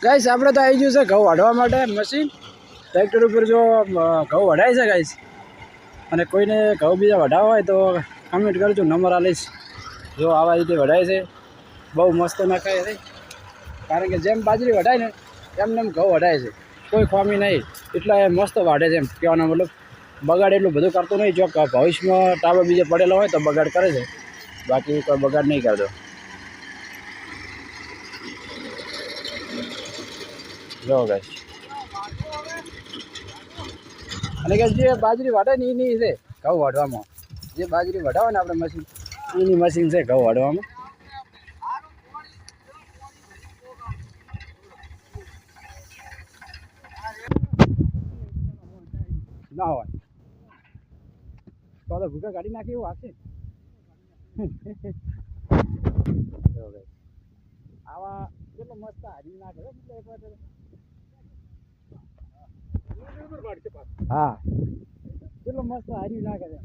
guys આપણે તો આવી ગયું છે ઘઉં વાઢવા માટે મશીન ટ્રેક્ટર ઉપર જો ઘઉં વઢાય છે ગાઈસ અને કોઈને ઘઉં બીજા વઢાવવા હોય તો કમેન્ટ કરજો નંબર આલીશ જો આવા રીતે વઢાય છે બહુ મસ્ત નાખાય છે કારણ કે જેમ બાજરી વઢાય ને એમને એમ ઘઉં વઢાય છે કોઈ ખામી નહીં એટલા મસ્ત વાઢે છે એમ કહેવાનો મતલબ બગાડ એટલું બધું કરતું નહીં જો ભવિષ્યમાં ટાબા બીજે પડેલો હોય તો બગાડ કરે છે બાકી કોઈ બગાડ નહીં કરતો જો ગાઈસ અને કે જે બાજરી વાઢે ને એની છે ઘઉં વાઢવામાં જે બાજરી વઢાવે ને આપણે મશીન એની મશીન છે ઘઉં વાઢવામાં ના હોય તો ભૂકા કાઢી નાખી એવું હશે આવા કેટલો મસ્ત હારી નાખે હા કેટલો મસ્ત હારી નાખે છે